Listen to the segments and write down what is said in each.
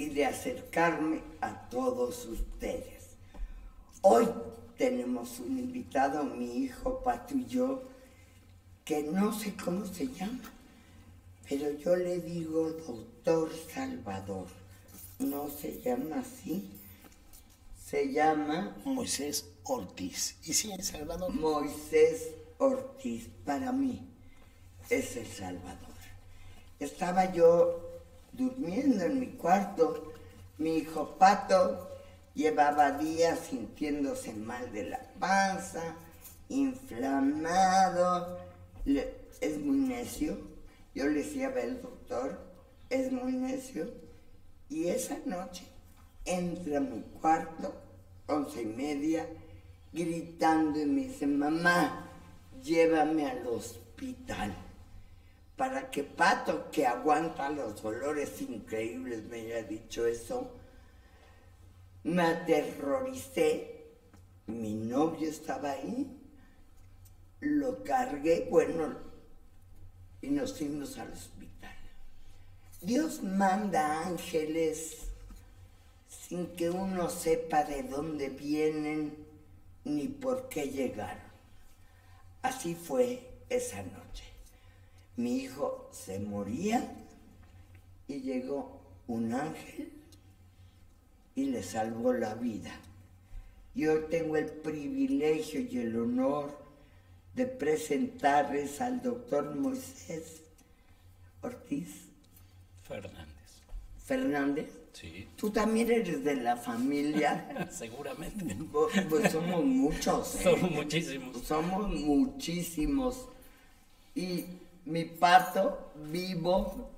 y de acercarme a todos ustedes. Hoy tenemos un invitado, mi hijo Pato y yo, que no sé cómo se llama, pero yo le digo doctor Salvador. No se llama así, se llama Moisés Ortiz. ¿Y sí, El Salvador? Moisés Ortiz, para mí es El Salvador. Estaba yo durmiendo en mi cuarto, mi hijo Pato llevaba días sintiéndose mal de la panza, inflamado, es muy necio. Yo le decía, ve el doctor, es muy necio. Y esa noche entra a mi cuarto, 11:30, gritando y me dice, mamá, llévame al hospital. Para que Pato, que aguanta los dolores increíbles, me haya dicho eso. Me aterroricé, mi novio estaba ahí, lo cargué, bueno, y nos fuimos al hospital. Dios manda ángeles sin que uno sepa de dónde vienen ni por qué llegaron. Así fue esa noche. Mi hijo se moría y llegó un ángel y le salvó la vida. Yo tengo el privilegio y el honor de presentarles al doctor Moisés Ortiz Fernández. Sí. Tú también eres de la familia. Seguramente. Pues somos muchos, ¿eh? Somos muchísimos. Somos muchísimos. Y mi Pato, vivo.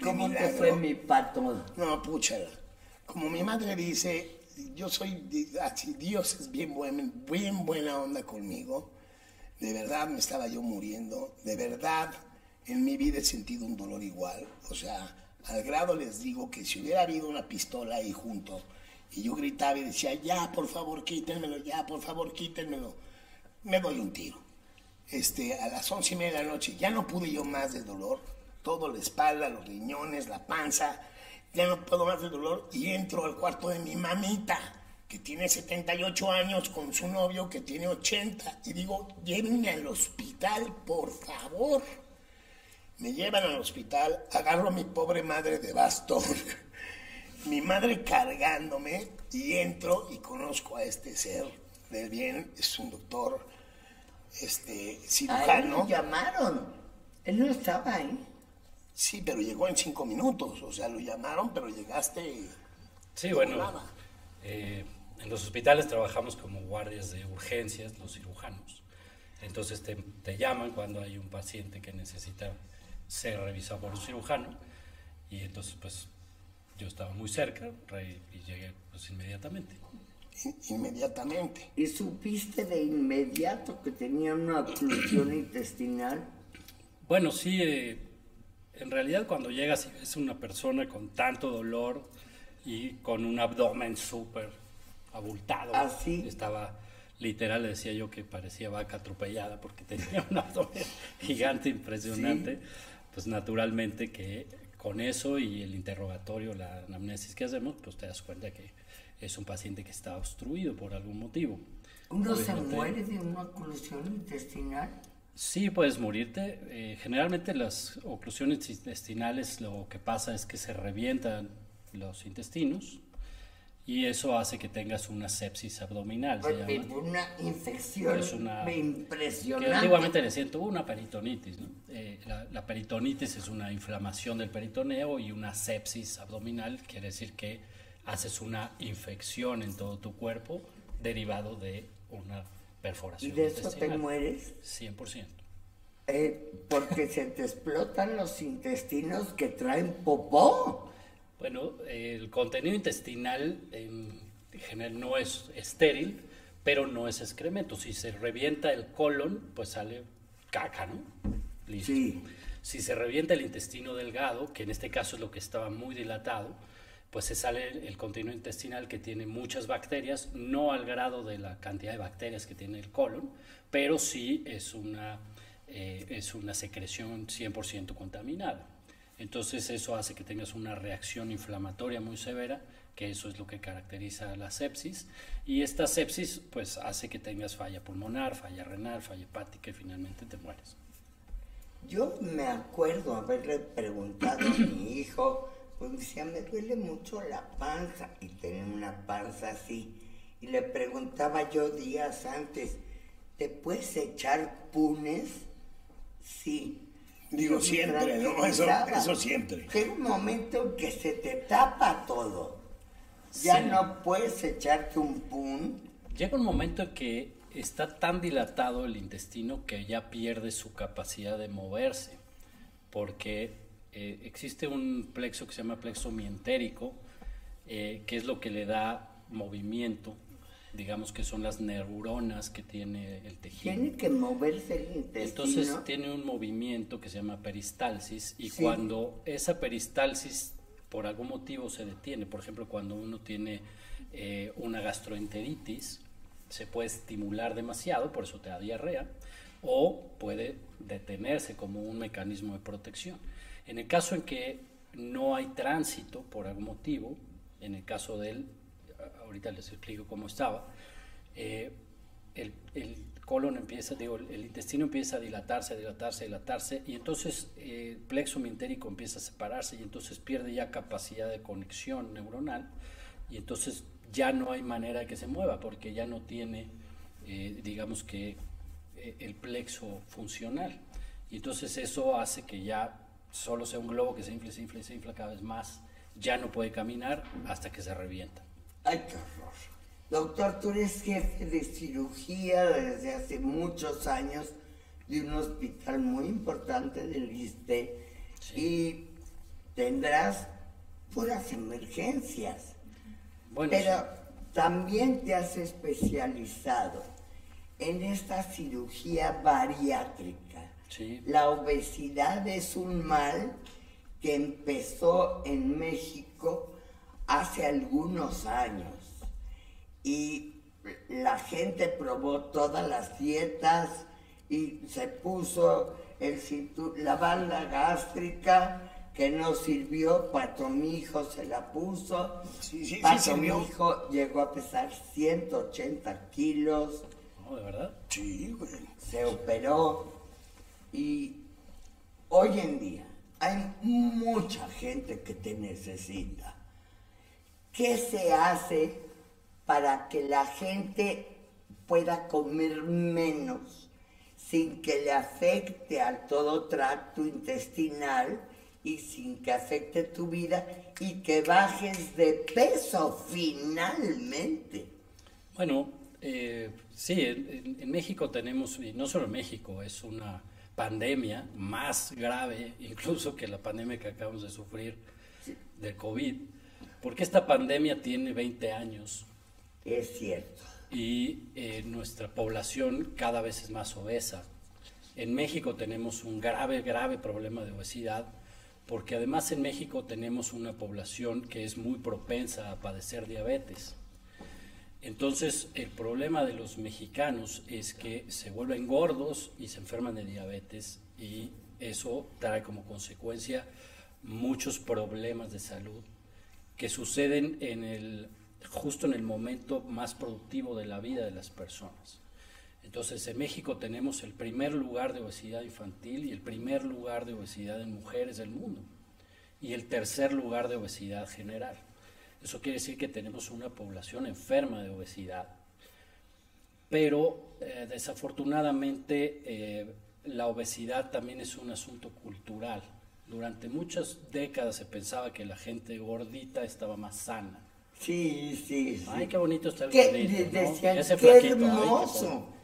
¿Cómo te fue mi Pato? No, púchala. Como mi madre dice, yo soy así, Dios es bien buena onda conmigo. De verdad me estaba yo muriendo. De verdad, en mi vida he sentido un dolor igual. O sea, al grado les digo que si hubiera habido una pistola ahí junto y yo gritaba y decía, ya, por favor, quítenmelo, ya, por favor, quítenmelo, me doy un tiro. A las 11:30 de la noche ya no pude yo más del dolor, todo la espalda, los riñones, la panza, ya no puedo más del dolor y entro al cuarto de mi mamita, que tiene 78 años, con su novio que tiene 80, y digo, llévenme al hospital, por favor. Me llevan al hospital, agarro a mi pobre madre de bastón, mi madre cargándome, y entro y conozco a este ser del bien, es un doctor cirujano. A él lo llamaron, él no estaba ahí. Sí, pero llegó en 5 minutos, o sea, lo llamaron, pero llegaste... Sí, bueno, en los hospitales trabajamos como guardias de urgencias, los cirujanos. Entonces te llaman cuando hay un paciente que necesita ser revisado por un cirujano, y entonces pues yo estaba muy cerca y llegué pues inmediatamente. Inmediatamente. ¿Y supiste de inmediato que tenía una oclusión intestinal? Bueno, sí, en realidad cuando llegas y ves una persona con tanto dolor y con un abdomen súper abultado, ¿así? Estaba literal, le decía yo que parecía vaca atropellada porque tenía un abdomen gigante, impresionante. ¿Sí? Pues naturalmente que con eso y el interrogatorio, la anamnesis que hacemos, pues te das cuenta que es un paciente que está obstruido por algún motivo. ¿Uno obviamente se muere de una oclusión intestinal? Sí, puedes morirte. Generalmente las oclusiones intestinales lo que pasa es que se revientan los intestinos y eso hace que tengas una sepsis abdominal. Una infección impresionante. Que antiguamente le decían, tuvo una peritonitis, ¿no? La peritonitis es una inflamación del peritoneo, y una sepsis abdominal quiere decir que haces una infección en todo tu cuerpo derivado de una perforación. ¿Y de eso te mueres? 100%. Porque se te explotan los intestinos que traen popó. Bueno, el contenido intestinal en general no es estéril, pero no es excremento. Si se revienta el colon, pues sale caca, ¿no? Listo. Sí. Si se revienta el intestino delgado, que en este caso es lo que estaba muy dilatado, pues se sale el contenido intestinal que tiene muchas bacterias, no al grado de la cantidad de bacterias que tiene el colon, pero sí es una secreción 100% contaminada. Entonces eso hace que tengas una reacción inflamatoria muy severa, que eso es lo que caracteriza la sepsis, y esta sepsis pues hace que tengas falla pulmonar, falla renal, falla hepática y finalmente te mueres. Yo me acuerdo haberle preguntado a mi hijo, pues me decía, me duele mucho la panza, y tenía una panza así, y le preguntaba yo días antes, ¿te puedes echar punes? Sí. Digo, siempre, ¿no? Eso siempre. Llega un momento en que se te tapa todo. Ya Sí. no puedes echarte un pun. Llega un momento en que está tan dilatado el intestino que ya pierde su capacidad de moverse, porque existe un plexo que se llama plexo mientérico, que es lo que le da movimiento, digamos que son las neuronas que tiene el tejido. Tiene que moverse el intestino. Entonces tiene un movimiento que se llama peristalsis y Sí. cuando esa peristalsis por algún motivo se detiene, por ejemplo cuando uno tiene una gastroenteritis, se puede estimular demasiado, por eso te da diarrea, o puede detenerse como un mecanismo de protección. En el caso en que no hay tránsito por algún motivo, en el caso de él, ahorita les explico cómo estaba, el colon empieza, el intestino empieza a dilatarse, y entonces el plexo mientérico empieza a separarse y entonces pierde ya capacidad de conexión neuronal y entonces ya no hay manera de que se mueva porque ya no tiene, digamos que, el plexo funcional. Y entonces eso hace que ya solo sea un globo que se infla cada vez más, ya no puede caminar hasta que se revienta. Ay, qué horror. Doctor, tú eres jefe de cirugía desde hace muchos años de un hospital muy importante del ISSSTE Sí. y tendrás puras emergencias. Bueno, Pero sí. también te has especializado en esta cirugía bariátrica. Sí. La obesidad es un mal que empezó en México hace algunos años y la gente probó todas las dietas y se puso la banda gástrica que no sirvió. Pato mi hijo se la puso. Sí, Pato mi sirvió. hijo llegó a pesar 180 kilos, ¿No, de verdad? Sí, güey. se operó y hoy en día hay mucha gente que te necesita. ¿Qué se hace para que la gente pueda comer menos sin que le afecte a todo tracto intestinal y sin que afecte tu vida y que bajes de peso finalmente? Bueno, sí, en México tenemos, y no solo en México, es una pandemia más grave incluso que la pandemia que acabamos de sufrir del COVID, porque esta pandemia tiene 20 años Es cierto. y nuestra población cada vez es más obesa. En México tenemos un grave problema de obesidad, porque además en México tenemos una población que es muy propensa a padecer diabetes. Entonces, el problema de los mexicanos es que se vuelven gordos y se enferman de diabetes y eso trae como consecuencia muchos problemas de salud que suceden justo en el momento más productivo de la vida de las personas. Entonces, en México tenemos el primer lugar de obesidad infantil y el primer lugar de obesidad en mujeres del mundo y el tercer lugar de obesidad general. Eso quiere decir que tenemos una población enferma de obesidad. Pero desafortunadamente la obesidad también es un asunto cultural. Durante muchas décadas se pensaba que la gente gordita estaba más sana. Sí, sí, sí. Ay, qué bonito está el ¿Qué? gordito, ¿no? Decían, Ese qué flaquito, ay, qué hermoso. pobre.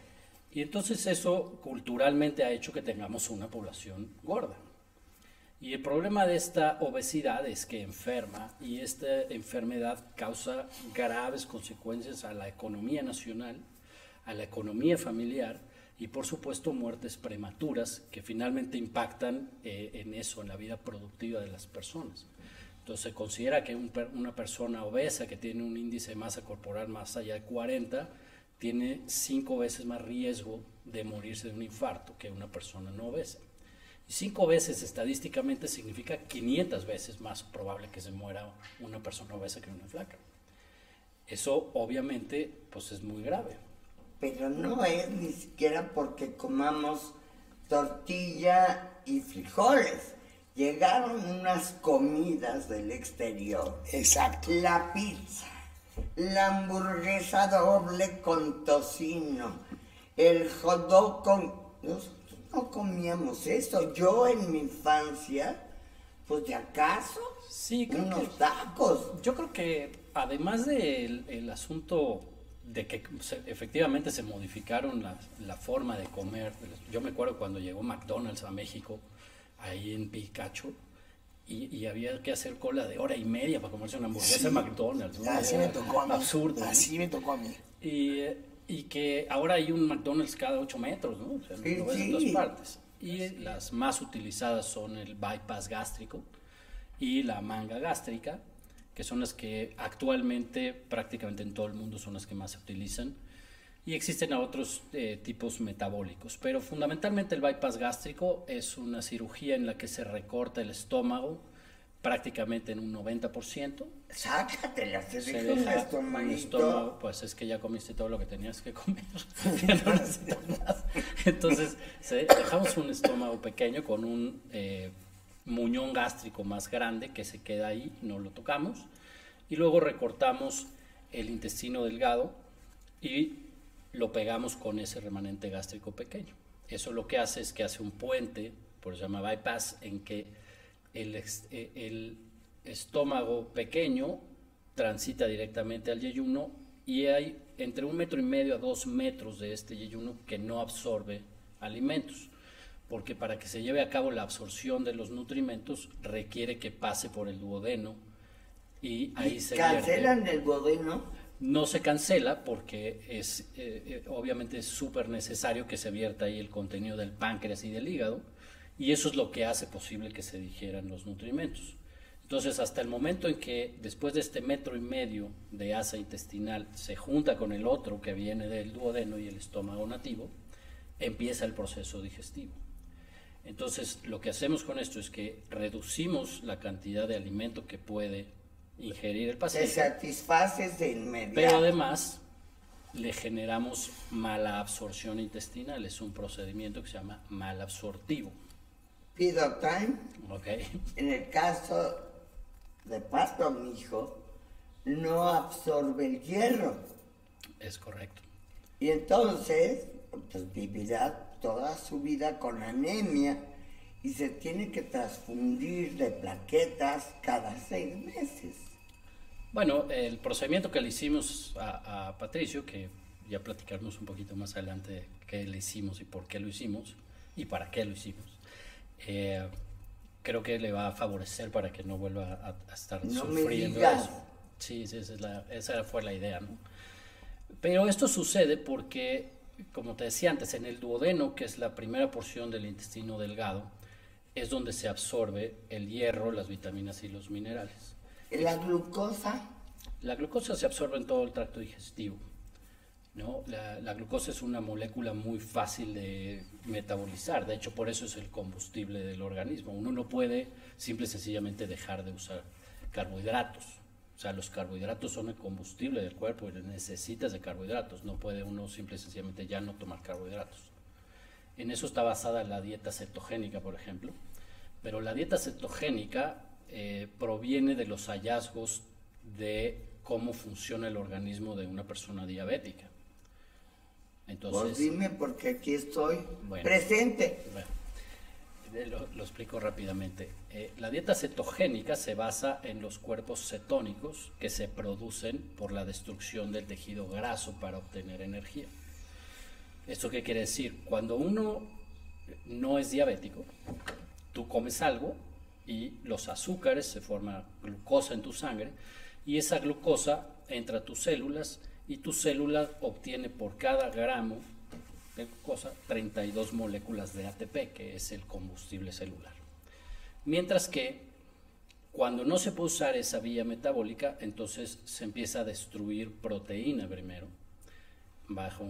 Y entonces eso culturalmente ha hecho que tengamos una población gorda. Y el problema de esta obesidad es que enferma y esta enfermedad causa graves consecuencias a la economía nacional, a la economía familiar y por supuesto muertes prematuras que finalmente impactan en eso, en la vida productiva de las personas. Entonces se considera que una persona obesa que tiene un índice de masa corporal más allá de 40 tiene 5 veces más riesgo de morirse de un infarto que una persona no obesa. 5 veces estadísticamente significa 500 veces más probable que se muera una persona obesa que una flaca. Eso obviamente pues es muy grave. Pero no es ni siquiera porque comamos tortilla y frijoles. Llegaron unas comidas del exterior. Exacto. La pizza, la hamburguesa doble con tocino, el hot dog con... Nosotros no comíamos eso. Yo en mi infancia, pues de acaso, Sí, unos tacos. yo creo que además del el asunto de que efectivamente se modificaron la forma de comer, yo me acuerdo cuando llegó McDonald's a México, ahí en Picacho, y había que hacer cola de hora y media para comerse una hamburguesa de McDonald's, ¿no? Así me tocó a mí. Absurdo, ¿no? Así me tocó a mí. Y que ahora hay un McDonald's cada 8 metros, ¿no? O sea, Sí, lo ves en sí. todas partes. Y las más utilizadas son el bypass gástrico y la manga gástrica, que son las que actualmente prácticamente en todo el mundo son las que más se utilizan. Y existen otros tipos metabólicos, pero fundamentalmente el bypass gástrico es una cirugía en la que se recorta el estómago prácticamente en un 90%. Sácatela, se Se deja un deja un estomaguito. estómago, pues es que ya comiste todo lo que tenías que comer, ya no necesitas más. Entonces dejamos un estómago pequeño con un muñón gástrico más grande que se queda ahí, no lo tocamos, y luego recortamos el intestino delgado y lo pegamos con ese remanente gástrico pequeño. Eso lo que hace es que hace un puente, por eso se llama bypass, en que el estómago pequeño transita directamente al yeyuno y hay entre 1,5 metros a 2 metros de este yeyuno que no absorbe alimentos, porque para que se lleve a cabo la absorción de los nutrimentos requiere que pase por el duodeno y ahí se ¿Cancelan vierte. el duodeno? No se cancela porque es obviamente es súper necesario que se vierta ahí el contenido del páncreas y del hígado, y eso es lo que hace posible que se digieran los nutrimentos. Entonces, hasta el momento en que después de este 1,5 metros de asa intestinal se junta con el otro que viene del duodeno y el estómago nativo, empieza el proceso digestivo. Entonces, lo que hacemos con esto es que reducimos la cantidad de alimento que puede ingerir el Te paciente, satisfaces de inmediato. pero además le generamos mala absorción intestinal. Es un procedimiento que se llama malabsortivo. Pido time. ¿Ok? En el caso de Pasto, mi hijo, no absorbe el hierro. Es correcto. Y entonces, pues vivirá toda su vida con anemia y se tiene que transfundir de plaquetas cada 6 meses. Bueno, el procedimiento que le hicimos a Patricio, que ya platicaremos un poquito más adelante de qué le hicimos y por qué lo hicimos y para qué lo hicimos, creo que le va a favorecer para que no vuelva a estar No me sufriendo digas. eso. Sí, sí, esa fue la idea, ¿no? Pero esto sucede porque, como te decía antes, en el duodeno, que es la primera porción del intestino delgado, es donde se absorbe el hierro, las vitaminas y los minerales. La glucosa, La glucosa se absorbe en todo el tracto digestivo, ¿no? La glucosa es una molécula muy fácil de metabolizar, de hecho por eso es el combustible del organismo. Uno no puede simple y sencillamente dejar de usar carbohidratos, o sea, los carbohidratos son el combustible del cuerpo y necesitas de carbohidratos, no puede uno simple y sencillamente ya no tomar carbohidratos. En eso está basada la dieta cetogénica, por ejemplo, pero la dieta cetogénica proviene de los hallazgos de cómo funciona el organismo de una persona diabética. Entonces, pues dime porque aquí estoy Bueno. presente. Bueno, lo explico rápidamente. La dieta cetogénica se basa en los cuerpos cetónicos que se producen por la destrucción del tejido graso para obtener energía. ¿Esto qué quiere decir? Cuando uno no es diabético, tú comes algo y los azúcares, se forma glucosa en tu sangre y esa glucosa entra a tus células y tu célula obtiene por cada gramo de glucosa 32 moléculas de ATP, que es el combustible celular. Mientras que cuando no se puede usar esa vía metabólica, entonces se empieza a destruir proteína primero, bajo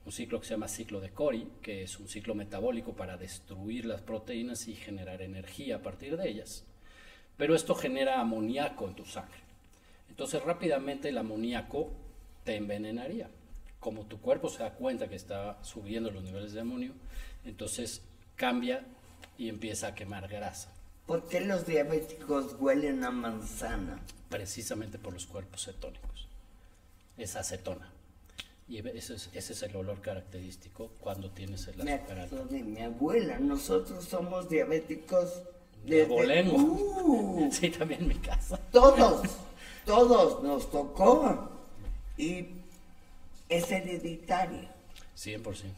un ciclo que se llama ciclo de Cori, que es un ciclo metabólico para destruir las proteínas y generar energía a partir de ellas. Pero esto genera amoníaco en tu sangre. Entonces rápidamente el amoníaco te envenenaría. Como tu cuerpo se da cuenta que está subiendo los niveles de amonio, entonces cambia y empieza a quemar grasa. ¿Por qué los diabéticos huelen a manzana? Precisamente por los cuerpos cetónicos. Es acetona. Y ese es el olor característico cuando tienes el Me azúcar alto. acuerdo de mi abuela. Nosotros somos diabéticos De desde... abolengo. Sí, también en mi casa. Todos nos tocó. Y es hereditario. 100%.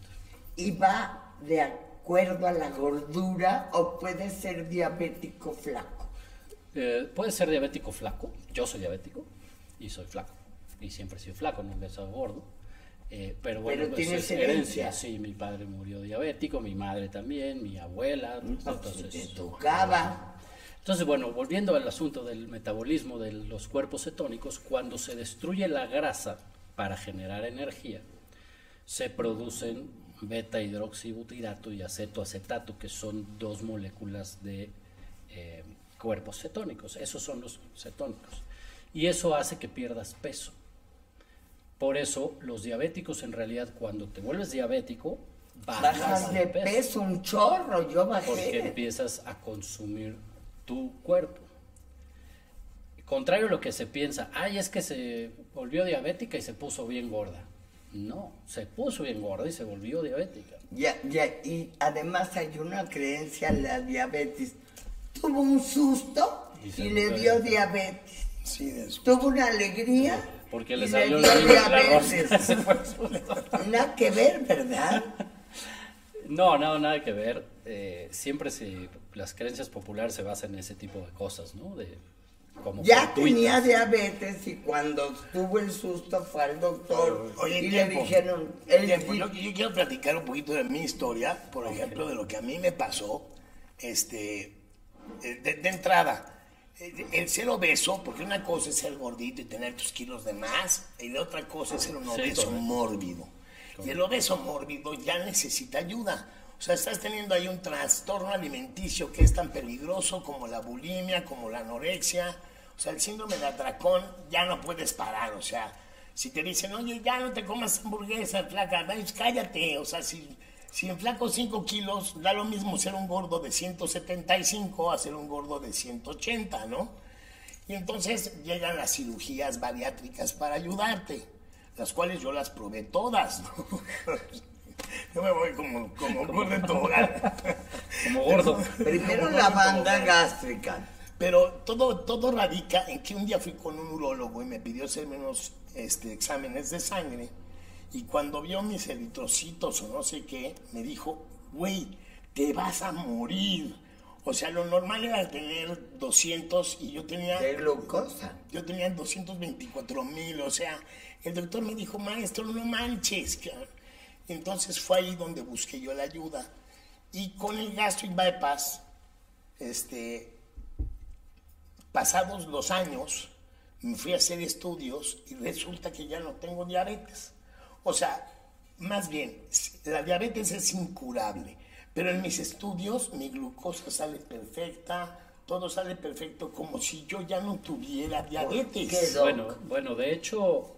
Y va de acuerdo a la gordura o puede ser diabético flaco. Puede ser diabético flaco. Yo soy diabético y soy flaco. Y siempre he sido flaco, nunca he sido gordo. Pero bueno, Pero pues tienes es herencia. herencia. Sí, mi padre murió diabético, mi madre también, mi abuela. Entonces te tocaba. Entonces, bueno, volviendo al asunto del metabolismo de los cuerpos cetónicos, cuando se destruye la grasa para generar energía, se producen beta-hidroxibutirato y acetoacetato, que son dos moléculas de cuerpos cetónicos. Esos son los cetónicos. Y eso hace que pierdas peso. Por eso, los diabéticos, en realidad, cuando te vuelves diabético, Bajas de peso un chorro, yo porque bajé. empiezas a consumir tu cuerpo. Contrario a lo que se piensa, ay, es que se volvió diabética y se puso bien gorda. No, se puso bien gorda y se volvió diabética. Ya, y además hay una creencia en la diabetes. Tuvo un susto y le dio diabetes. Sí, de eso. Tuvo una alegría Porque y le le salió dio el niño de la diabetes. rosca. Nada que ver, ¿verdad? No, nada que ver. Siempre las creencias populares se basan en ese tipo de cosas, ¿no? Como Ya fortuitas. tenía diabetes y cuando tuvo el susto fue al doctor Oye, y tiempo, le dijeron... Yo quiero platicar un poquito de mi historia, por ejemplo, de lo que a mí me pasó. De entrada, el ser obeso, porque una cosa es ser gordito y tener tus kilos de más, y la otra cosa es ser un obeso correcto. mórbido. Y el obeso mórbido ya necesita ayuda. O sea, estás teniendo ahí un trastorno alimenticio que es tan peligroso como la bulimia, como la anorexia. O sea, el síndrome de atracón ya no puedes parar. O sea, si te dicen, oye, ya no te comas hamburguesa, flaca, pues cállate. O sea, si enflaco 5 kilos, da lo mismo ser un gordo de 175 a ser un gordo de 180, ¿no? Y entonces llegan las cirugías bariátricas para ayudarte, las cuales yo las probé todas, ¿no? Yo me voy como gordo en tobogán. Como gordo. Primero la banda gástrica. Pero todo radica en que un día fui con un urólogo y me pidió hacerme unos exámenes de sangre. Y cuando vio mis eritrocitos o no sé qué, me dijo, güey, te vas a morir. O sea, lo normal era tener 200 y yo tenía... De glucosa. Yo tenía 224,000, o sea, el doctor me dijo, maestro, no manches. Entonces fue ahí donde busqué yo la ayuda. Y con el gastric bypass, pasados los años, me fui a hacer estudios y resulta que ya no tengo diabetes. O sea, más bien, la diabetes es incurable, pero en mis estudios mi glucosa sale perfecta, todo sale perfecto, como si yo ya no tuviera diabetes. ¿Qué, doc? Bueno, de hecho,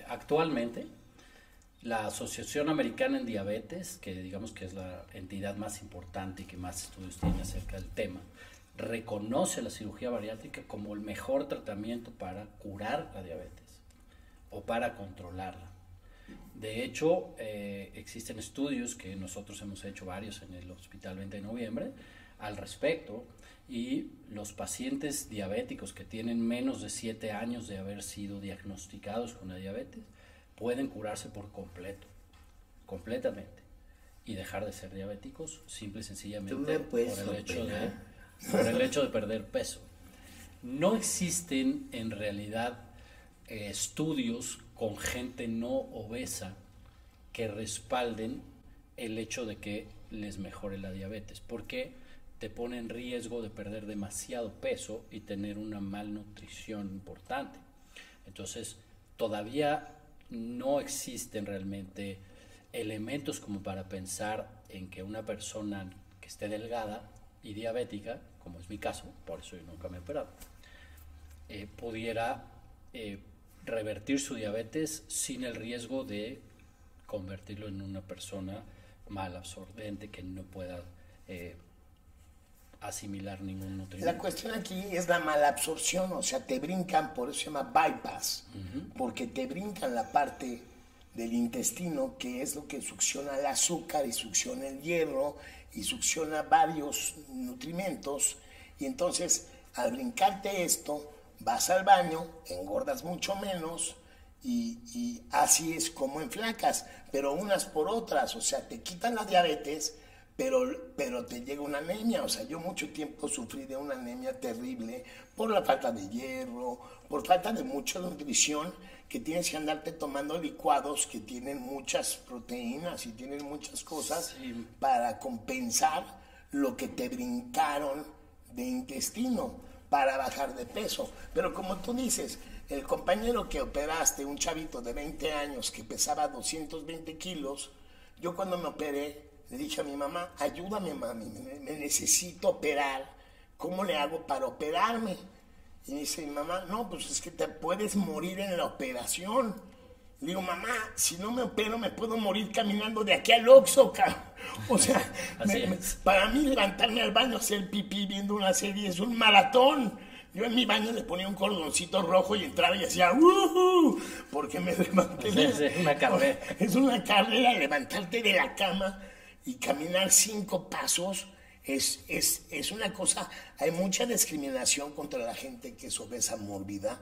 actualmente, la Asociación Americana en Diabetes, que digamos que es la entidad más importante y que más estudios tiene acerca del tema, reconoce la cirugía bariátrica como el mejor tratamiento para curar la diabetes o para controlarla. De hecho, existen estudios que nosotros hemos hecho varios en el Hospital 20 de Noviembre al respecto, y los pacientes diabéticos que tienen menos de 7 años de haber sido diagnosticados con la diabetes pueden curarse por completo, completamente, y dejar de ser diabéticos simple y sencillamente por el hecho de perder peso. No existen en realidad estudios con gente no obesa que respalden el hecho de que les mejore la diabetes, porque te pone en riesgo de perder demasiado peso y tener una malnutrición importante. Entonces, todavía no existen realmente elementos como para pensar en que una persona que esté delgada y diabética, como es mi caso, por eso yo nunca me he operado, pudiera revertir su diabetes sin el riesgo de convertirlo en una persona mal absorbente que no pueda asimilar ningún nutriente. La cuestión aquí es la malabsorción, o sea, te brincan, por eso se llama bypass, porque te brincan la parte del intestino, que es lo que succiona el azúcar y succiona el hierro y succiona varios nutrimentos, y entonces al brincarte esto, vas al baño, engordas mucho menos, y así es como enflacas, pero unas por otras, o sea, te quitan la diabetes, pero te llega una anemia. O sea, yo mucho tiempo sufrí de una anemia terrible por la falta de hierro, por falta de mucha nutrición, que tienes que andarte tomando licuados que tienen muchas proteínas y tienen muchas cosas para compensar lo que te brincaron de intestino para bajar de peso. Pero como tú dices, el compañero que operaste, un chavito de 20 años que pesaba 220 kilos, yo cuando me operé, le dije a mi mamá, ayúdame mami, me necesito operar, ¿cómo le hago para operarme? Y dice mi mamá, no, pues es que te puedes morir en la operación. Le digo, mamá, si no me opero me puedo morir caminando de aquí al Oxxo, o sea, para mí levantarme al baño, hacer pipí viendo una serie es un maratón. Yo en mi baño le ponía un cordoncito rojo y entraba y hacía porque me levanté. Es una carrera. Es una carrera levantarte de la cama y caminar 5 pasos. Es una cosa, hay mucha discriminación contra la gente que es obesa mórbida.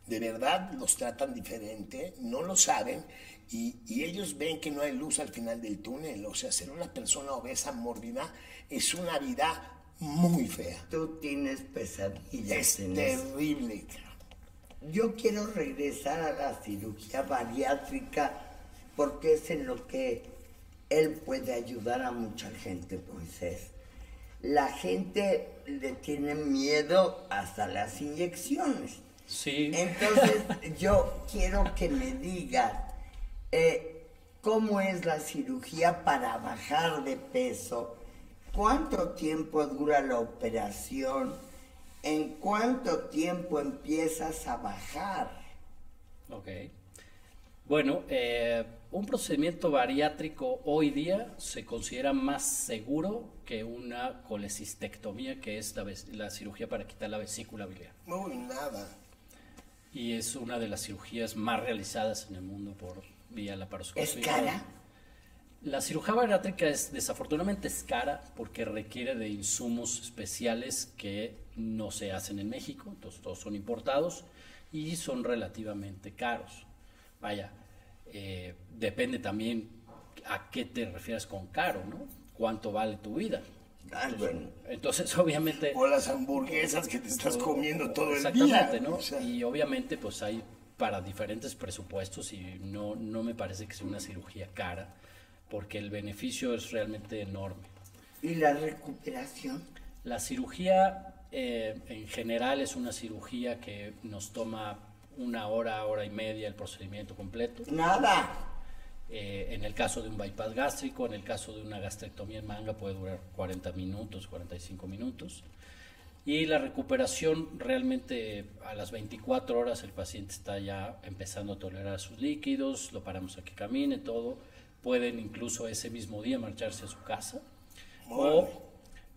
De verdad los tratan diferente, no lo saben y ellos ven que no hay luz al final del túnel. O sea, ser una persona obesa mórbida es una vida muy fea. Tú tienes pesadillas. Es terrible. Yo quiero regresar a la cirugía bariátrica porque es en lo que él puede ayudar a mucha gente, Moisés. La gente le tiene miedo hasta las inyecciones. Sí. Entonces, yo quiero que me digas cómo es la cirugía para bajar de peso, cuánto tiempo dura la operación, en cuánto tiempo empiezas a bajar. Ok. Bueno, un procedimiento bariátrico hoy día se considera más seguro que una colecistectomía, que es la cirugía para quitar la vesícula biliar. Uy, nada. Y es una de las cirugías más realizadas en el mundo por vía laparoscopia. ¿Es cara? La cirugía bariátrica desafortunadamente es cara porque requiere de insumos especiales que no se hacen en México, entonces todos son importados y son relativamente caros. Vaya, depende también a qué te refieres con caro, ¿no? ¿Cuánto vale tu vida? Entonces, obviamente... O las hamburguesas que te estás comiendo todo el día. Exactamente, ¿no? O sea, y obviamente pues hay para diferentes presupuestos y no me parece que sea una cirugía cara porque el beneficio es realmente enorme. ¿Y la recuperación? La cirugía en general es una cirugía que nos toma 1 hora, hora y media el procedimiento completo. Nada. En el caso de un bypass gástrico, en el caso de una gastrectomía en manga puede durar 40 minutos, 45 minutos. Y la recuperación realmente a las 24 horas el paciente está ya empezando a tolerar sus líquidos, lo paramos a que camine, todo. Pueden incluso ese mismo día marcharse a su casa o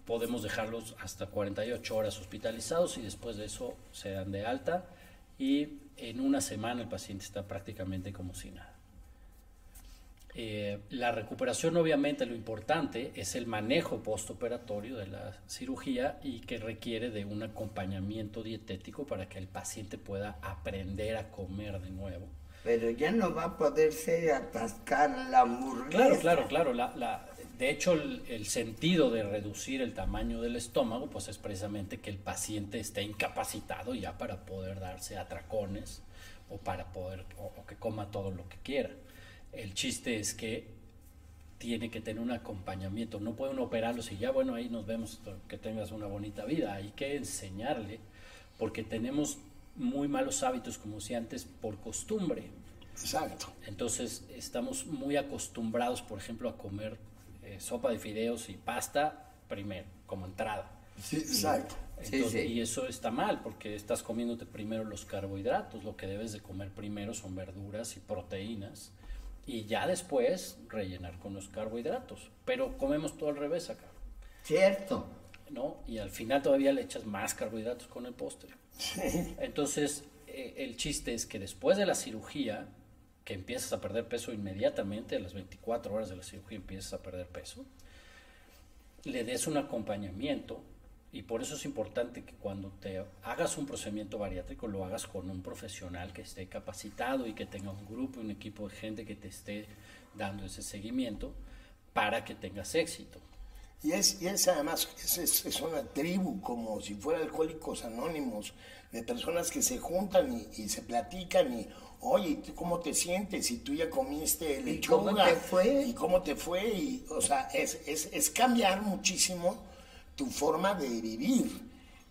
podemos dejarlos hasta 48 horas hospitalizados y después de eso se dan de alta y en 1 semana el paciente está prácticamente como si nada. La recuperación, obviamente, lo importante es el manejo postoperatorio de la cirugía y que requiere de un acompañamiento dietético para que el paciente pueda aprender a comer de nuevo. Pero ya no va a poderse atascar la hamburguesa. Claro. De hecho, el sentido de reducir el tamaño del estómago, pues es precisamente que el paciente esté incapacitado ya para poder darse atracones o para poder o que coma todo lo que quiera. El chiste es que tiene que tener un acompañamiento. No pueden operarlos y ya, bueno, ahí nos vemos, que tengas una bonita vida. Hay que enseñarle, porque tenemos muy malos hábitos, como decía antes, por costumbre. Exacto. Entonces estamos muy acostumbrados, por ejemplo, a comer sopa de fideos y pasta primero, como entrada. Sí, exacto. Entonces, Sí, sí. Y eso está mal, porque estás comiéndote primero los carbohidratos. Lo que debes de comer primero son verduras y proteínas, y ya después rellenar con los carbohidratos. Pero comemos todo al revés acá, Cierto. ¿no? Y al final todavía le echas más carbohidratos con el postre. Entonces, el chiste es que después de la cirugía, que empiezas a perder peso inmediatamente, a las 24 horas de la cirugía empiezas a perder peso, le des un acompañamiento. Y por eso es importante que cuando te hagas un procedimiento bariátrico lo hagas con un profesional que esté capacitado y que tenga un grupo, un equipo de gente que te esté dando ese seguimiento para que tengas éxito. Y es además, es una tribu, como si fuera Alcohólicos Anónimos, de personas que se juntan y se platican y, oye, ¿tú cómo te sientes? Y tú ya comiste lechuga. ¿Cómo te fue? ¿Y cómo te fue? Y, o sea, es cambiar muchísimo tu forma de vivir.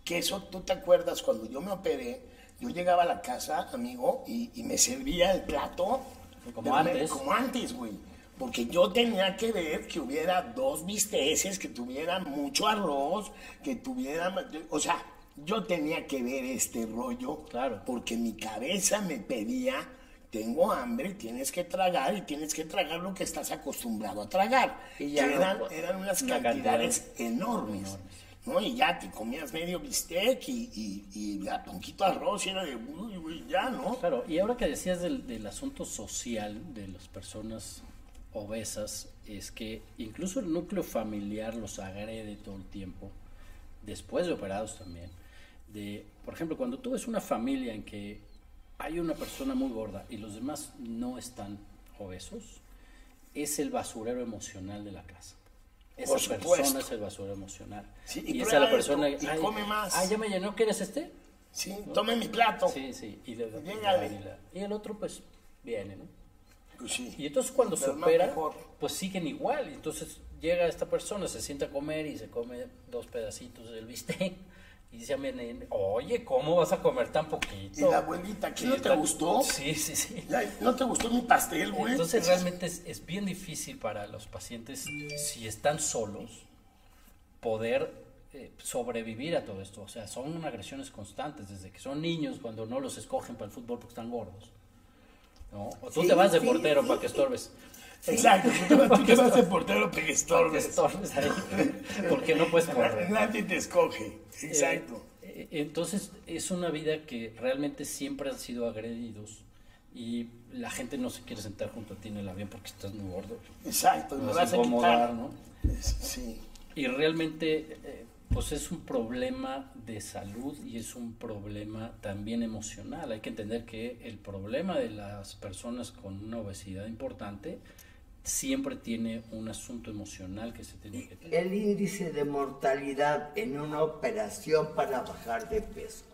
Que eso, tú te acuerdas, cuando yo me operé, yo llegaba a la casa, amigo, y me servía el plato. Como antes. Como antes, güey. Porque yo tenía que ver que hubiera 2 bisteces, que tuvieran mucho arroz, que tuvieran... O sea, yo tenía que ver este rollo. Claro. Porque mi cabeza me pedía, tengo hambre, tienes que tragar, y tienes que tragar lo que estás acostumbrado a tragar. Y ya que no, eran unas una cantidades cantidad enormes. ¿No? Y ya te comías medio bistec y a poquito arroz y era de, uy, güey, ya, ¿no? Claro, y ahora que decías del asunto social de las personas obesas, es que incluso el núcleo familiar los agrede todo el tiempo, después de operados también. Por ejemplo, cuando tú ves una familia en que hay una persona muy gorda y los demás no están obesos, es el basurero emocional de la casa. Esa persona es el basurero emocional. Sí, y esa es prueba la persona esto, y come más. ya me llenó, ¿quieres este? Sí, tome mi plato. Sí, sí. Llégale. Y el otro, pues, viene, ¿no? Pues sí. Y entonces cuando se Pero más opera, mejor. pues siguen igual. Y entonces llega esta persona, se sienta a comer y se come 2 pedacitos del bistec. Y dice a mi nene, oye, ¿cómo vas a comer tan poquito? Y la abuelita, ¿qué no te gustó? Sí, sí, sí. ¿No te gustó mi pastel, güey? Entonces realmente es bien difícil para los pacientes, si están solos, poder sobrevivir a todo esto. O sea, son agresiones constantes desde que son niños, cuando no los escogen para el fútbol porque están gordos, ¿no? O tú Sí, te vas de sí, portero sí. para que estorbes. Exacto, tú te vas de portero para que estorbes. Estorbes ahí, porque no puedes correr. Nadie te escoge, exacto. Entonces es una vida que realmente siempre han sido agredidos y la gente no se quiere sentar junto a ti en el avión porque estás muy gordo. Exacto, me Vas vas a a incomodar, quitar. ¿no? Sí. Y realmente pues es un problema de salud y es un problema también emocional. Hay que entender que el problema de las personas con una obesidad importante siempre tiene un asunto emocional que se tiene que tener. El índice de mortalidad en una operación para bajar de peso.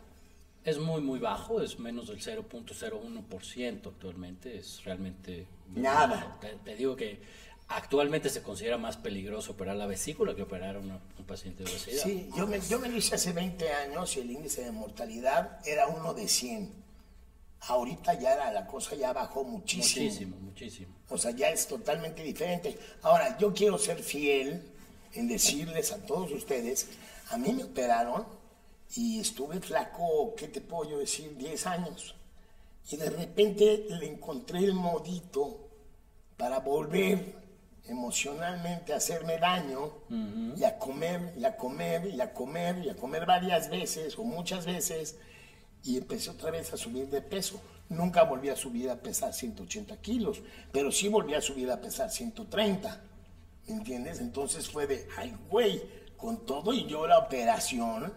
Es muy, muy bajo, es menos del 0.01% actualmente, es realmente... muy Nada. bajo. Te digo que actualmente se considera más peligroso operar la vesícula que operar a un paciente de obesidad. Sí, yo me lo hice hace 20 años y el índice de mortalidad era 1 de 100. Ahorita ya la cosa ya bajó muchísimo. Muchísimo, muchísimo. O sea, ya es totalmente diferente. Ahora, yo quiero ser fiel en decirles a todos ustedes, a mí me operaron y estuve flaco, ¿qué te puedo yo decir? 10 años. Y de repente le encontré el modito para volver emocionalmente a hacerme daño y a comer, y a comer, y a comer, y a comer varias veces o muchas veces. Y empecé otra vez a subir de peso. Nunca volví a subir a pesar 180 kilos, pero sí volví a subir a pesar 130. ¿Me entiendes? Entonces fue de, ay, güey, con todo y yo la operación,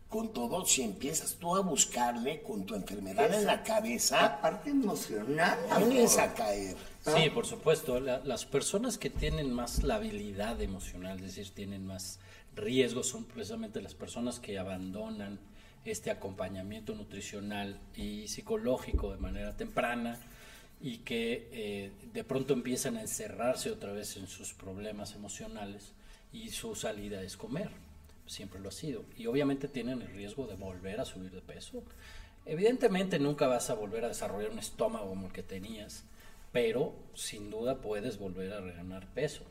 con todo, si empiezas tú a buscarle con tu enfermedad en la cabeza, Aparte emocional. vienes a caer. Sí, por supuesto. Las personas que tienen más labilidad emocional, es decir, tienen más riesgo, son precisamente las personas que abandonan este acompañamiento nutricional y psicológico de manera temprana y que de pronto empiezan a encerrarse otra vez en sus problemas emocionales y su salida es comer. Siempre lo ha sido. Y obviamente tienen el riesgo de volver a subir de peso Evidentemente nunca vas a volver a desarrollar un estómago como el que tenías, pero sin duda puedes volver a reganar peso.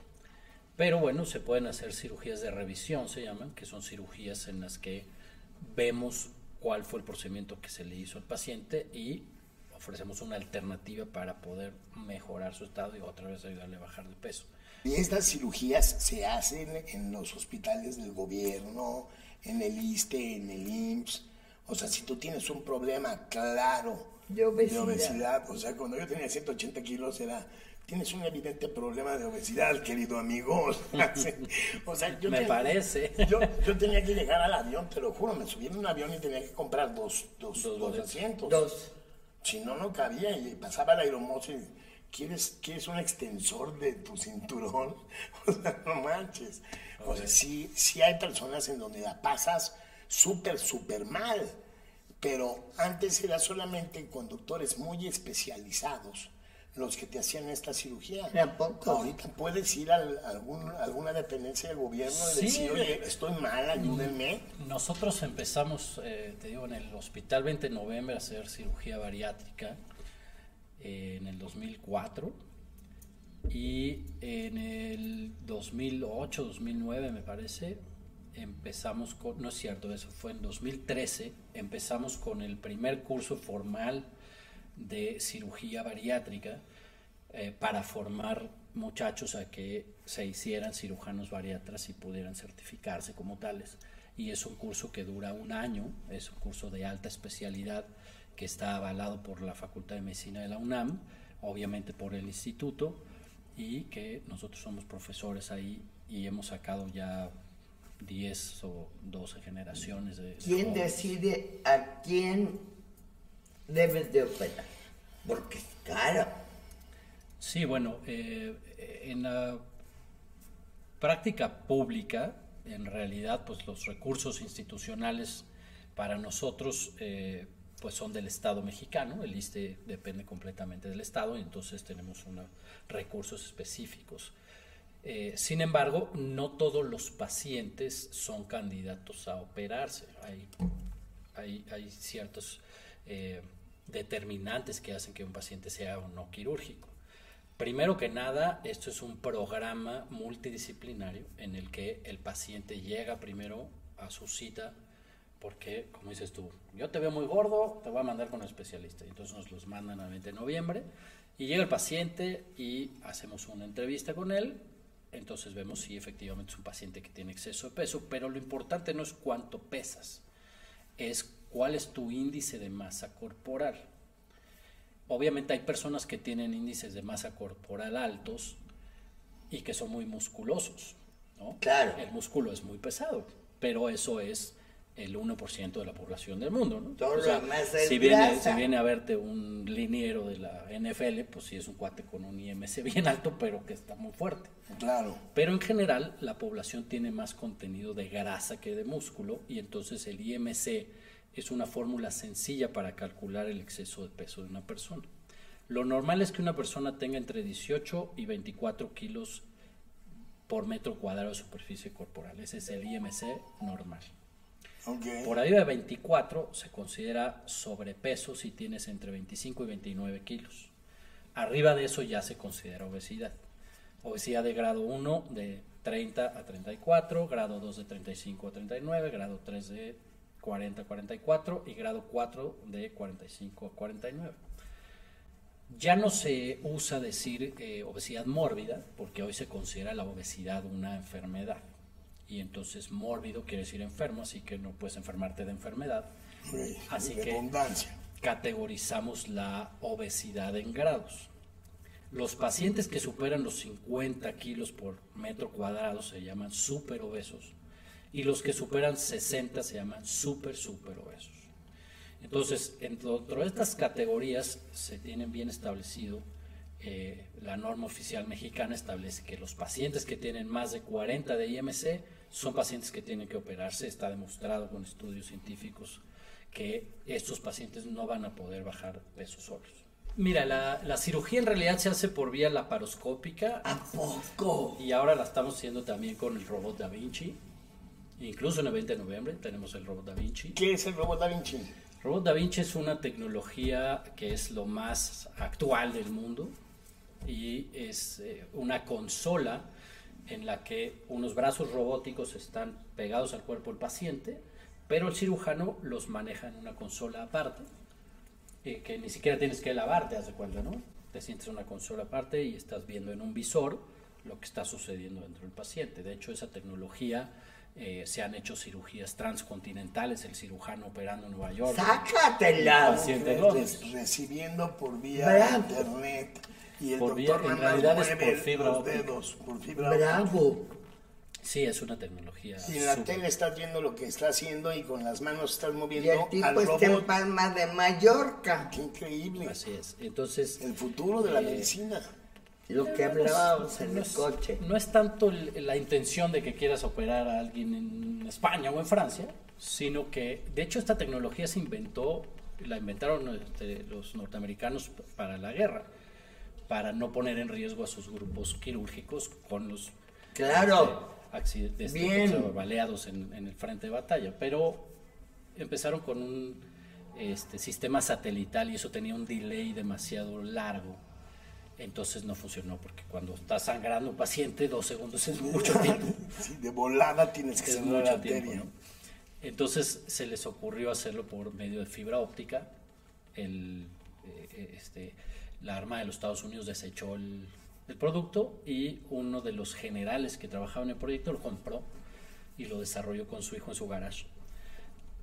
Pero bueno, se pueden hacer cirugías de revisión, se llaman, que son cirugías en las que vemos cuál fue el procedimiento que se le hizo al paciente y ofrecemos una alternativa para poder mejorar su estado y otra vez ayudarle a bajar de peso. ¿Y estas cirugías se hacen en los hospitales del gobierno, en el ISSSTE, en el IMSS? O sea, si tú tienes un problema claro de obesidad, o sea, cuando yo tenía 180 kilos tienes un evidente problema de obesidad, querido amigo. O sea, parece. Yo tenía que llegar al avión, te lo juro, me subí en un avión y tenía que comprar dos asientos. Dos. Si no, no cabía y pasaba el aeromozo y ¿quieres un extensor de tu cinturón? O sea, no manches. O sea, sí hay personas en donde la pasas súper mal, pero antes era solamente con doctores muy especializados los que te hacían esta cirugía. Ahorita puedes ir a alguna dependencia del gobierno y decir, oye, estoy mal, ayúdenme. Nosotros empezamos, te digo, en el Hospital 20 de Noviembre a hacer cirugía bariátrica en el 2004 y en el 2008, 2009 me parece, empezamos con, no es cierto, eso fue en 2013, empezamos con el primer curso formal de cirugía bariátrica para formar muchachos a que se hicieran cirujanos bariatras y pudieran certificarse como tales. Y es un curso que dura un año, es un curso de alta especialidad que está avalado por la Facultad de Medicina de la UNAM, obviamente por el instituto, y que nosotros somos profesores ahí y hemos sacado ya 10 o 12 generaciones de ¿Quién decide a quién debes de operar? Porque es caro. Sí, bueno, en la práctica pública, en realidad, pues los recursos institucionales para nosotros pues son del Estado mexicano. El ISSSTE depende completamente del Estado y entonces tenemos recursos específicos. Sin embargo, no todos los pacientes son candidatos a operarse. Hay ciertos determinantes que hacen que un paciente sea o no quirúrgico. Primero que nada, esto es un programa multidisciplinario en el que el paciente llega primero a su cita porque, como dices tú, yo te veo muy gordo, te voy a mandar con un especialista. Entonces nos los mandan a 20 de noviembre y llega el paciente y hacemos una entrevista con él. Entonces vemos si efectivamente es un paciente que tiene exceso de peso, pero lo importante no es cuánto pesas, es cuál es tu índice de masa corporal. Obviamente hay personas que tienen índices de masa corporal altos y que son muy musculosos, ¿no? Claro. El músculo es muy pesado, pero eso es el 1% de la población del mundo, ¿no? Todo lo demás es si grasa. viene a verte un liniero de la NFL, pues sí es un cuate con un IMC bien alto, pero que está muy fuerte. Claro. Pero en general la población tiene más contenido de grasa que de músculo y entonces el IMC es una fórmula sencilla para calcular el exceso de peso de una persona. Lo normal es que una persona tenga entre 18 y 24 kilos por metro cuadrado de superficie corporal. Ese es el IMC normal. Okay. Por arriba de 24 se considera sobrepeso si tienes entre 25 y 29 kilos. Arriba de eso ya se considera obesidad. Obesidad de grado 1 de 30 a 34, grado 2 de 35 a 39, grado 3 de 40 a 44 y grado 4 de 45 a 49. Ya no se usa decir obesidad mórbida porque hoy se considera la obesidad una enfermedad. Y entonces mórbido quiere decir enfermo, así que no puedes enfermarte de enfermedad. Así que categorizamos la obesidad en grados. Los pacientes que superan los 50 kilos por metro cuadrado se llaman superobesos y los que superan 60 se llaman superobesos. Entonces, dentro de estas categorías se tienen bien establecido. La norma oficial mexicana establece que los pacientes que tienen más de 40 de IMC son pacientes que tienen que operarse. Está demostrado con estudios científicos que estos pacientes no van a poder bajar peso solos. Mira, la cirugía en realidad se hace por vía laparoscópica. ¿A poco? Y ahora la estamos haciendo también con el robot Da Vinci. Incluso en el 20 de noviembre tenemos el robot Da Vinci. ¿Qué es el robot Da Vinci? Robot Da Vinci es una tecnología que es lo más actual del mundo y es una consola en la que unos brazos robóticos están pegados al cuerpo del paciente, pero el cirujano los maneja en una consola aparte, que ni siquiera tienes que lavar, te das cuenta, ¿no? Te sientes en una consola aparte y estás viendo en un visor lo que está sucediendo dentro del paciente. De hecho, esa tecnología, se han hecho cirugías transcontinentales, el cirujano operando en Nueva York. ¡Sácatela! Paciente en Londres. Recibiendo por vía Bravo. internet. Y el Por vía- doctor en nada más realidad es mueve por fibra los óptica. dedos, por fibra óptica. ¡Bravo! Sí, es una tecnología. Y en la súper- tele estás viendo lo que está haciendo y con las manos estás Y moviendo el tipo al está en robot. Palma de Mallorca. Qué increíble. Así es. Entonces, El futuro de la medicina. Lo que hablábamos en no el es- coche. No es tanto la intención de que quieras operar a alguien en España o en Francia, sino que, de hecho, esta tecnología se inventó, la inventaron los norteamericanos para la guerra, para no poner en riesgo a sus grupos quirúrgicos con los Claro. accidentes Bien. baleados en el frente de batalla. Pero empezaron con un sistema satelital y eso tenía un delay demasiado largo. Entonces no funcionó porque cuando está sangrando un paciente 2 segundos es mucho tiempo. Sí, de volada tienes que Es ser no mucha da tiempo, arteria. ¿no? Entonces se les ocurrió hacerlo por medio de fibra óptica. La Armada de los Estados Unidos desechó el producto y uno de los generales que trabajaba en el proyecto lo compró y lo desarrolló con su hijo en su garage.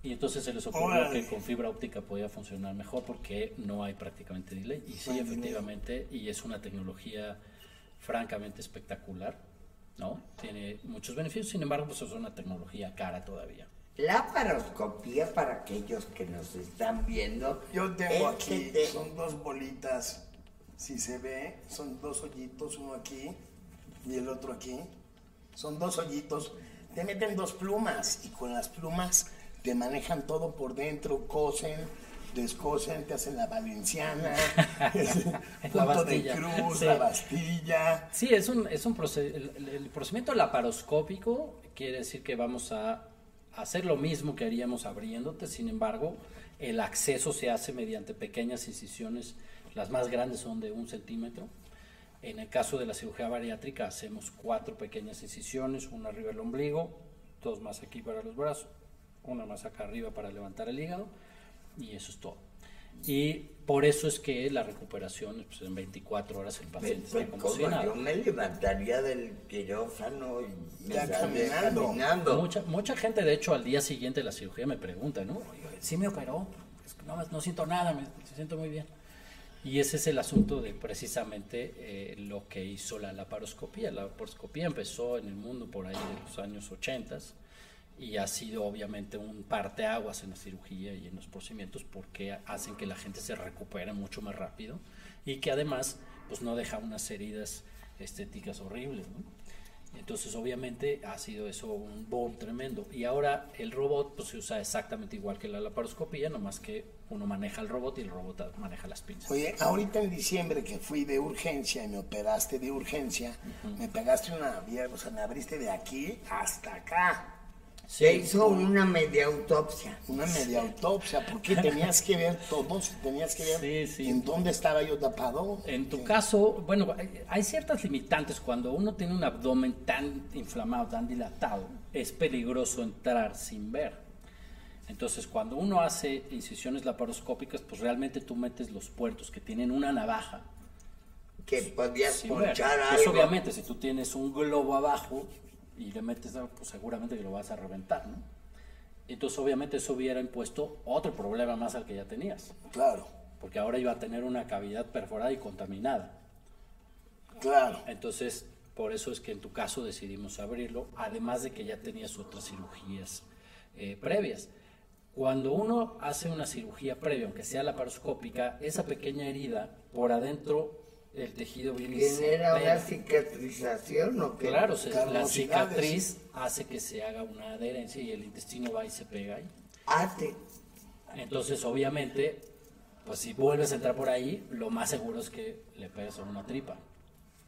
Y entonces se les ocurrió Órale. que con fibra óptica podía funcionar mejor porque no hay prácticamente delay. Y sí, No hay delay. efectivamente, y es una tecnología francamente espectacular, ¿no? Tiene muchos beneficios, sin embargo, pues es una tecnología cara todavía. La paroscopía, para aquellos que nos están viendo, Yo tengo es que aquí, te- son 2 bolitas, si se ve, son 2 hoyitos, uno aquí y el otro aquí. Son 2 hoyitos, te meten 2 plumas y con las plumas te manejan todo por dentro, cosen, descosen, te hacen la valenciana, punto de bastilla, cruz, sí. la bastilla. Sí, el procedimiento laparoscópico quiere decir que vamos a hacer lo mismo que haríamos abriéndote, sin embargo, el acceso se hace mediante pequeñas incisiones, las más grandes son de 1 centímetro. En el caso de la cirugía bariátrica hacemos 4 pequeñas incisiones, una arriba del ombligo, 2 más aquí para los brazos, una más acá arriba para levantar el hígado, y eso es todo. Y por eso es que la recuperación, pues en 24 horas el paciente está como si ¿Cómo? nada. Yo me levantaría del quirófano y me Ya saldría caminando. caminando. Mucha gente, de hecho, al día siguiente de la cirugía me pregunta, ¿no? Oye, ¿sí me operó? Es que no siento nada, me siento muy bien. Y ese es el asunto de precisamente lo que hizo la laparoscopía. La laparoscopía empezó en el mundo por ahí de los años 80 y ha sido obviamente un parteaguas en la cirugía y en los procedimientos porque hacen que la gente se recupere mucho más rápido y que además pues no deja unas heridas estéticas horribles, ¿no? Entonces obviamente ha sido eso un boom tremendo y ahora el robot pues se usa exactamente igual que la laparoscopía, nomás que uno maneja el robot y el robot maneja las pinzas. Oye, ahorita en diciembre que fui de urgencia y me operaste de urgencia, me pegaste una vía, o sea, me abriste de aquí hasta acá. Se hizo una media autopsia. Una media autopsia, porque tenías que ver todo, tenías que ver Sí, sí. en dónde estaba yo tapado. En tu caso, bueno, hay ciertas limitantes. Cuando uno tiene un abdomen tan inflamado, tan dilatado, es peligroso entrar sin ver. Entonces, cuando uno hace incisiones laparoscópicas, pues realmente tú metes los puertos que tienen una navaja. Que podías sin ver. ponchar Pues algo. obviamente, si tú tienes un globo abajo y le metes algo, pues seguramente que lo vas a reventar, ¿no? Entonces, obviamente, eso hubiera impuesto otro problema más al que ya tenías. Claro, Porque ahora iba a tener una cavidad perforada y contaminada. claro. Entonces, por eso es que en tu caso decidimos abrirlo, además de que ya tenías otras cirugías previas. Cuando uno hace una cirugía previa, aunque sea laparoscópica, esa pequeña herida, por adentro el tejido viene y se ¿Genera una pega. cicatrización o qué? Claro, la Carnosidades. cicatriz hace que se haga una adherencia y el intestino va y se pega ahí. Entonces, obviamente, pues si vuelves a entrar por ahí, lo más seguro es que le pegues a una tripa.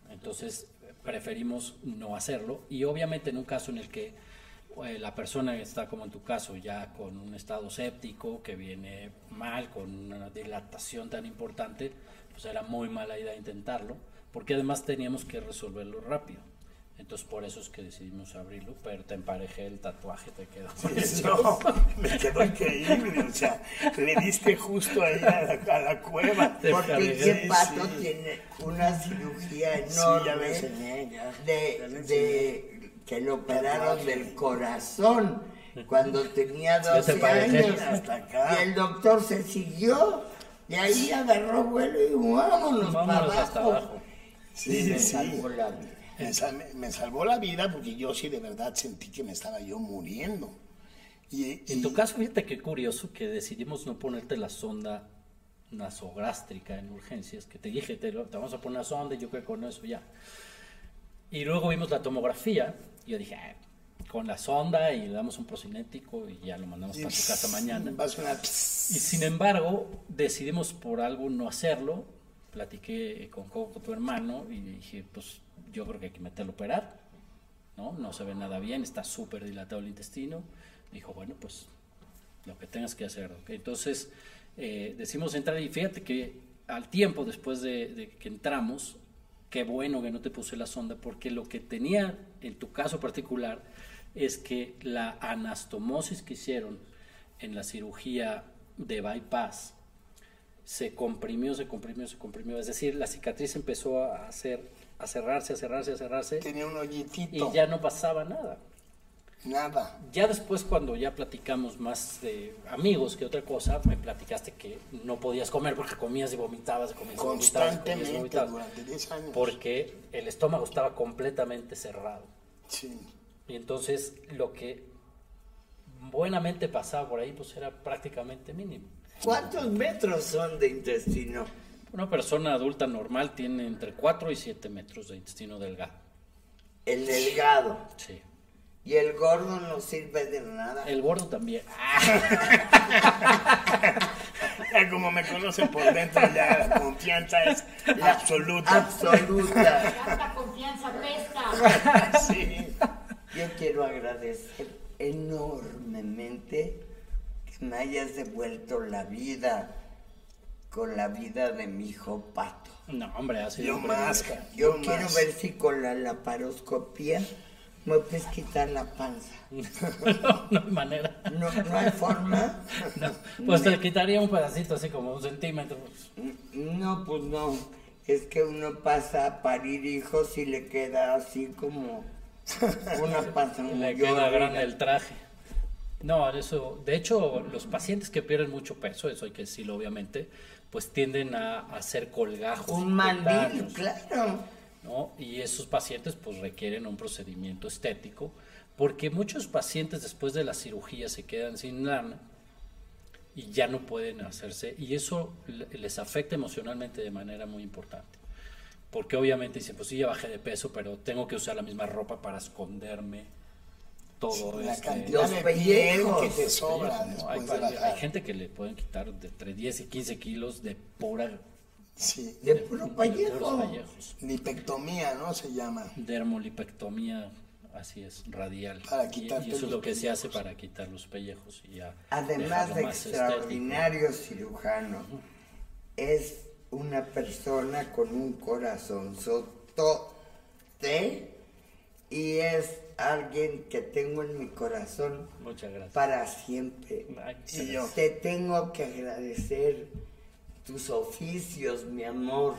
Entonces, preferimos no hacerlo. Y obviamente en un caso en el que la persona que está como en tu caso ya con un estado séptico que viene mal, con una dilatación tan importante, pues era muy mala idea intentarlo, porque además teníamos que resolverlo rápido. Entonces por eso es que decidimos abrirlo, pero te emparejé el tatuaje, te quedó. Sí, no, me quedó increíble, o sea, le diste justo ahí a la cueva. Porque ese pato tiene una cirugía enorme, ya me enseñé, ya me de que lo operaron del corazón cuando tenía 12 años. Hasta acá. Y el doctor se siguió, y ahí agarró vuelo y vámonos para hasta abajo. abajo. Sí, me salvó la vida. Me salvó la vida porque yo sí de verdad sentí que me estaba yo muriendo. En tu caso, fíjate qué curioso que decidimos no ponerte la sonda nasogástrica en urgencias, que te dije, te vamos a poner la sonda y yo creo que con eso ya. Y luego vimos la tomografía y yo dije, con la sonda y le damos un procinético y ya lo mandamos para su casa mañana. Y sin embargo, decidimos por algo no hacerlo. Platiqué con Coco, tu hermano, y dije, pues yo creo que hay que meterlo a operar, no se ve nada bien, está súper dilatado el intestino. Dijo, bueno, pues lo que tengas que hacer. ¿Okay? Entonces decimos entrar, y fíjate que al tiempo, después de que entramos, qué bueno que no te puse la sonda, porque lo que tenía en tu caso particular es que la anastomosis que hicieron en la cirugía de bypass se comprimió, es decir, la cicatriz empezó a cerrarse. Tenía un hoyitito. Y ya no pasaba nada. Nada. Ya después, cuando ya platicamos más de amigos que otra cosa, me platicaste que no podías comer porque comías y vomitabas, constantemente durante 10 años. Porque el estómago estaba completamente cerrado. Sí. Y entonces lo que buenamente pasaba por ahí, pues era prácticamente mínimo. ¿Cuántos metros son de intestino? Una persona adulta normal tiene entre 4 y 7 metros de intestino delgado. El delgado. Sí. Y el gordo no sirve de nada. El gordo también. Ya como me conocen por dentro, ya la confianza es absoluta. Absoluta. Tanta confianza pesta. Sí. Yo quiero agradecer enormemente que me hayas devuelto la vida con la vida de mi hijo Pato. No, hombre, ha sido Yo más. Yo quiero ver si con la laparoscopía me puedes quitar la panza. No hay manera. No hay forma. No, pues te quitaría un pedacito así como 1 centímetro. No, pues no. Es que uno pasa a parir hijos y le queda así como una panza muy Le queda horrible. grande el traje. No, eso, de hecho, los pacientes que pierden mucho peso, eso hay que decirlo obviamente, pues tienden a hacer colgajos. Un mandil, cutáneos, claro. ¿no? Y esos pacientes pues requieren un procedimiento estético, porque muchos pacientes después de la cirugía se quedan sin lana y ya no pueden hacerse, y eso les afecta emocionalmente de manera muy importante, porque obviamente dicen, pues sí, ya bajé de peso, pero tengo que usar la misma ropa para esconderme todo La este... cantidad Los de pellejos. piel que te sobra No, después de hay bajar. gente que le pueden quitar de entre 10 y 15 kilos de pura... Sí. De puro puros pellejo. pellejos. Lipectomía, ¿no? Se llama. Dermolipectomía, así es, radial. Para quitarte y eso es los lo que se hace pellejos. para quitar los pellejos y ya Además dejarlo de más extraordinario cirujano, es una persona con un corazonzote y es alguien que tengo en mi corazón estético. Muchas gracias. para siempre. Ay, Y yo. Te tengo que agradecer tus oficios, mi amor.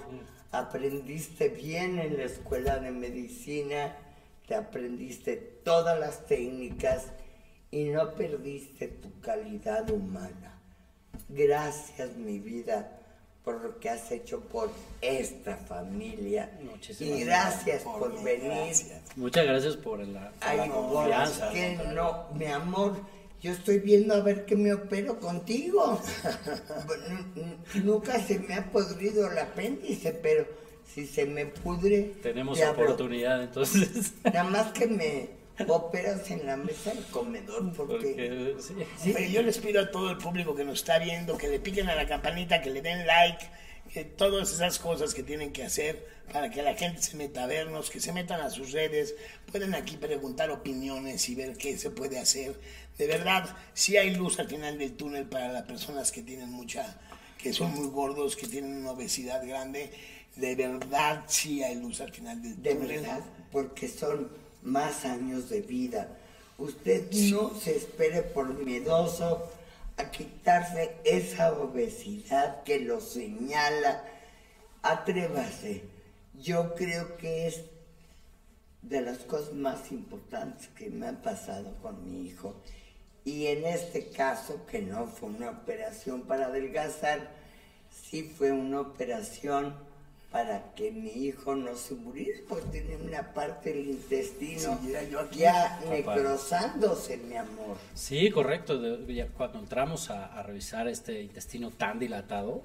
Aprendiste bien en la escuela de medicina, te aprendiste todas las técnicas y no perdiste tu calidad humana. Gracias, mi vida, por lo que has hecho por esta familia. Muchísimas Y gracias Por por mi venir. gracia. Muchas gracias por la Ay, confianza. que ¿no? no, mi amor, yo estoy viendo a ver qué me opero contigo. Nunca se me ha podrido el apéndice, pero si se me pudre, Tenemos te hablo. oportunidad, entonces. Nada más que me operas en la mesa del comedor, porque... Sí. Pero yo les pido a todo el público que nos está viendo que le piquen a la campanita, que le den like, todas esas cosas que tienen que hacer para que la gente se meta a vernos, que se metan a sus redes, pueden aquí preguntar opiniones y ver qué se puede hacer. De verdad, sí hay luz al final del túnel para las personas que tienen que son muy gordos, que tienen una obesidad grande. De verdad, sí hay luz al final del túnel. De verdad, porque son más años de vida. Usted no se espere por miedoso a quitarse esa obesidad que lo señala. Atrévase. Yo creo que es de las cosas más importantes que me han pasado con mi hijo. Y en este caso, que no fue una operación para adelgazar, sí fue una operación para que mi hijo no se muriera, porque tiene una parte del intestino ya necrosándose, mi amor. Sí, correcto. Cuando entramos a revisar este intestino tan dilatado,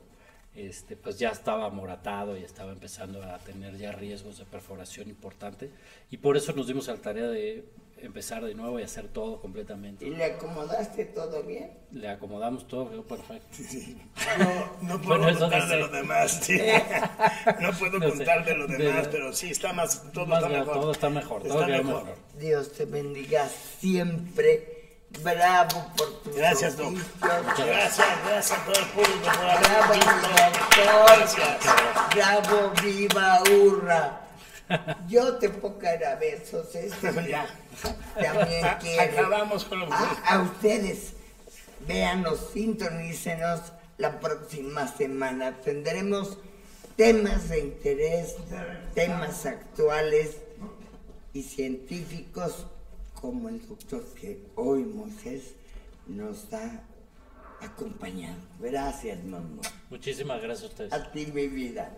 pues ya estaba amoratado y estaba empezando a tener ya riesgos de perforación importante, y por eso nos dimos a la tarea de empezar de nuevo y hacer todo completamente. ¿Y le acomodaste todo bien? Le acomodamos todo, quedó perfecto. Sí. No puedo contar de lo demás, sí. No puedo contar de lo demás, pero sí, está más, todo está mejor. Todo está mejor, todo quedó mejor. Dios te bendiga siempre. Bravo por tus Gracias, Doc. Gracias a todo el público por haber Bravo, visto. doctor. Bravo, viva, hurra. Yo te puedo caer a besos, ya también quiere. Acabamos con lo a ustedes, véanos, sintonícenos la próxima semana. Tendremos temas de interés, temas actuales y científicos, como el doctor que hoy Moisés nos ha acompañado. Gracias, mamá. Muchísimas gracias a ustedes. A ti, mi vida.